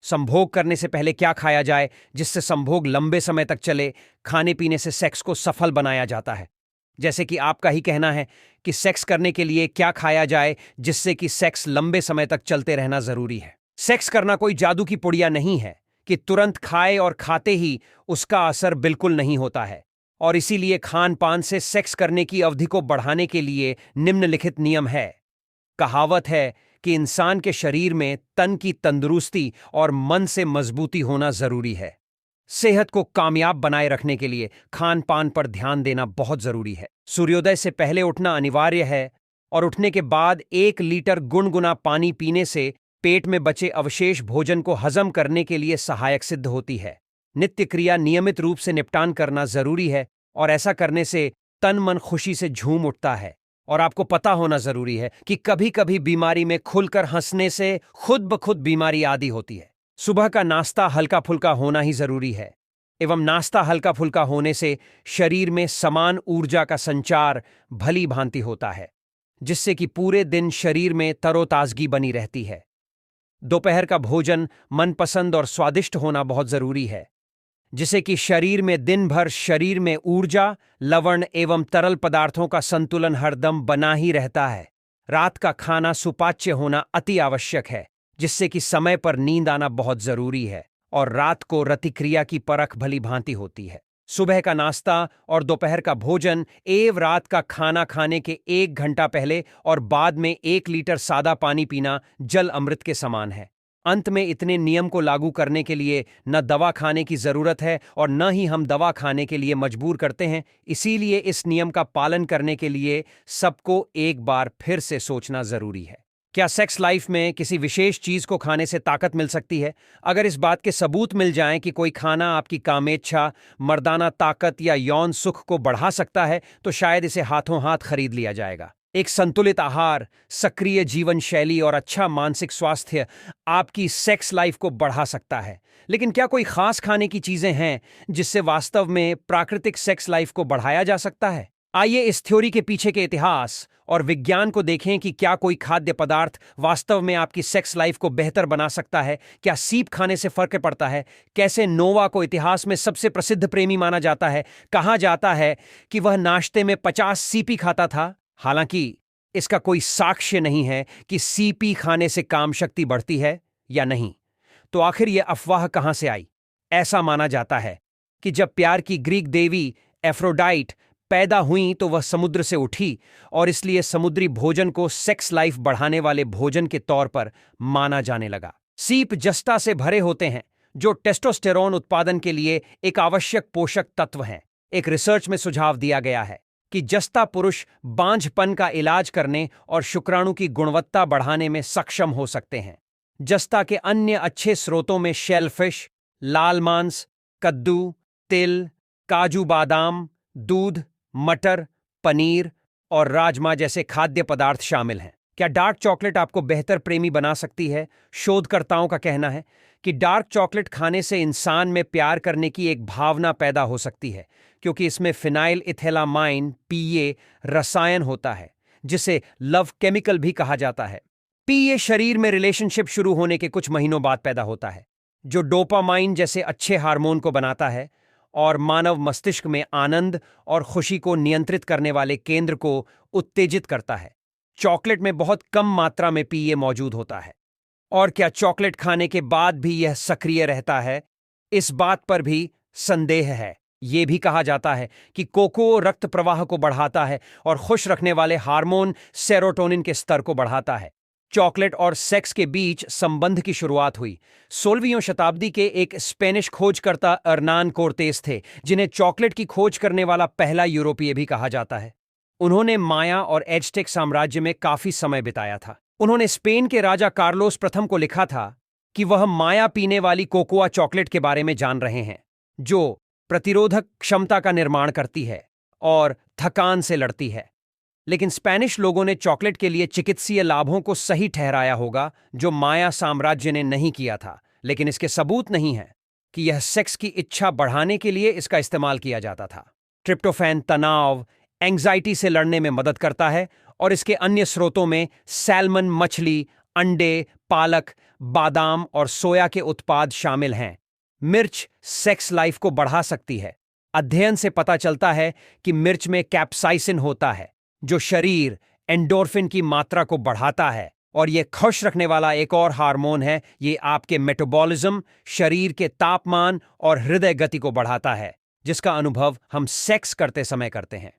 संभोग करने से पहले क्या खाया जाए जिससे संभोग लंबे समय तक चले। खाने पीने से सेक्स को सफल बनाया जाता है। जैसे कि आपका ही कहना है कि सेक्स करने के लिए क्या खाया जाए जिससे कि सेक्स लंबे समय तक चलते रहना जरूरी है। सेक्स करना कोई जादू की पुड़िया नहीं है कि तुरंत खाए और खाते ही उसका असर बिल्कुल नहीं होता है। और इसीलिए खान पान से सेक्स करने की अवधि को बढ़ाने के लिए निम्नलिखित नियम है। कहावत है कि इंसान के शरीर में तन की तंदुरुस्ती और मन से मजबूती होना जरूरी है। सेहत को कामयाब बनाए रखने के लिए खान पान पर ध्यान देना बहुत जरूरी है। सूर्योदय से पहले उठना अनिवार्य है और उठने के बाद 1 लीटर गुनगुना पानी पीने से पेट में बचे अवशेष भोजन को हजम करने के लिए सहायक सिद्ध होती है। नित्य क्रिया नियमित रूप से निपटान करना जरूरी है और ऐसा करने से तन मन खुशी से झूम उठता है। और आपको पता होना जरूरी है कि कभी कभी बीमारी में खुलकर हंसने से खुद ब खुद बीमारी आदि होती है। सुबह का नाश्ता हल्का फुल्का होना ही जरूरी है एवं नाश्ता हल्का फुल्का होने से शरीर में समान ऊर्जा का संचार भली भांति होता है जिससे कि पूरे दिन शरीर में तरोताजगी बनी रहती है। दोपहर का भोजन मनपसंद और स्वादिष्ट होना बहुत जरूरी है जिससे कि शरीर में दिन भर शरीर में ऊर्जा, लवण एवं तरल पदार्थों का संतुलन हरदम बना ही रहता है। रात का खाना सुपाच्य होना अति आवश्यक है जिससे कि समय पर नींद आना बहुत जरूरी है और रात को रतिक्रिया की परख भली भांति होती है। सुबह का नाश्ता और दोपहर का भोजन एवं रात का खाना खाने के 1 घंटा पहले और बाद में 1 लीटर सादा पानी पीना जल अमृत के समान है। अंत में इतने नियम को लागू करने के लिए न दवा खाने की जरूरत है और न ही हम दवा खाने के लिए मजबूर करते हैं। इसीलिए इस नियम का पालन करने के लिए सबको एक बार फिर से सोचना जरूरी है। क्या सेक्स लाइफ में किसी विशेष चीज को खाने से ताकत मिल सकती है? अगर इस बात के सबूत मिल जाएं कि कोई खाना आपकी कामेच्छा, मर्दाना ताकत या यौन सुख को बढ़ा सकता है तो शायद इसे हाथों हाथ खरीद लिया जाएगा। एक संतुलित आहार, सक्रिय जीवन शैली और अच्छा मानसिक स्वास्थ्य आपकी सेक्स लाइफ को बढ़ा सकता है। लेकिन क्या कोई खास खाने की चीजें हैं जिससे वास्तव में प्राकृतिक सेक्स लाइफ को बढ़ाया जा सकता है? आइए इस थ्योरी के पीछे के इतिहास और विज्ञान को देखें कि क्या कोई खाद्य पदार्थ वास्तव में आपकी सेक्स लाइफ को बेहतर बना सकता है। क्या सीप खाने से फर्क पड़ता है? कैसे नोवा को इतिहास में सबसे प्रसिद्ध प्रेमी माना जाता है? कहा जाता है कि वह नाश्ते में 50 सीपी खाता था। हालांकि इसका कोई साक्ष्य नहीं है कि सीपी खाने से काम शक्ति बढ़ती है या नहीं। तो आखिर यह अफवाह कहां से आई? ऐसा माना जाता है कि जब प्यार की ग्रीक देवी एफ्रोडाइट पैदा हुई तो वह समुद्र से उठी और इसलिए समुद्री भोजन को सेक्स लाइफ बढ़ाने वाले भोजन के तौर पर माना जाने लगा। सीप जस्ता से भरे होते हैं जो टेस्टोस्टेरोन उत्पादन के लिए एक आवश्यक पोषक तत्व हैं। एक रिसर्च में सुझाव दिया गया है कि जस्ता पुरुष बांझपन का इलाज करने और शुक्राणु की गुणवत्ता बढ़ाने में सक्षम हो सकते हैं। जस्ता के अन्य अच्छे स्रोतों में शेलफिश, लाल मांस, कद्दू, तिल, काजू बादाम, दूध, मटर, पनीर और राजमा जैसे खाद्य पदार्थ शामिल हैं। क्या डार्क चॉकलेट आपको बेहतर प्रेमी बना सकती है? शोधकर्ताओं का कहना है कि डार्क चॉकलेट खाने से इंसान में प्यार करने की एक भावना पैदा हो सकती है क्योंकि इसमें फिनाइल इथेलामाइन पीए रसायन होता है जिसे लव केमिकल भी कहा जाता है। पीए शरीर में रिलेशनशिप शुरू होने के कुछ महीनों बाद पैदा होता है जो डोपामाइन जैसे अच्छे हार्मोन को बनाता है और मानव मस्तिष्क में आनंद और खुशी को नियंत्रित करने वाले केंद्र को उत्तेजित करता है। चॉकलेट में बहुत कम मात्रा में पीए मौजूद होता है। और क्या चॉकलेट खाने के बाद भी यह सक्रिय रहता है? इस बात पर भी संदेह है। यह भी कहा जाता है कि कोको रक्त प्रवाह को बढ़ाता है और खुश रखने वाले हार्मोन सेरोटोनिन के स्तर को बढ़ाता है। चॉकलेट और सेक्स के बीच संबंध की शुरुआत हुई 16वीं शताब्दी के एक स्पेनिश खोजकर्ता अर्नान कोर्तेस थे जिन्हें चॉकलेट की खोज करने वाला पहला यूरोपीय भी कहा जाता है। उन्होंने माया और एज़टेक साम्राज्य में काफी समय बिताया था। उन्होंने स्पेन के राजा कार्लोस प्रथम को लिखा था कि वह माया पीने वाली कोकोआ चॉकलेट के बारे में जान रहे हैं जो प्रतिरोधक क्षमता का निर्माण करती है और थकान से लड़ती है। लेकिन स्पेनिश लोगों ने चॉकलेट के लिए चिकित्सीय लाभों को सही ठहराया होगा जो माया साम्राज्य ने नहीं किया था। लेकिन इसके सबूत नहीं है कि यह सेक्स की इच्छा बढ़ाने के लिए इसका इस्तेमाल किया जाता था। ट्रिप्टोफैन तनाव, एंग्जाइटी से लड़ने में मदद करता है और इसके अन्य स्रोतों में सैल्मन मछली, अंडे, पालक, बादाम और सोया के उत्पाद शामिल हैं। मिर्च सेक्स लाइफ को बढ़ा सकती है। अध्ययन से पता चलता है कि मिर्च में कैप्साइसिन होता है, जो शरीर एंडोर्फिन की मात्रा को बढ़ाता है, और यह खुश रखने वाला एक और हार्मोन है। ये आपके मेटाबॉलिज्म, शरीर के तापमान और हृदय गति को बढ़ाता है, जिसका अनुभव हम सेक्स करते समय करते हैं।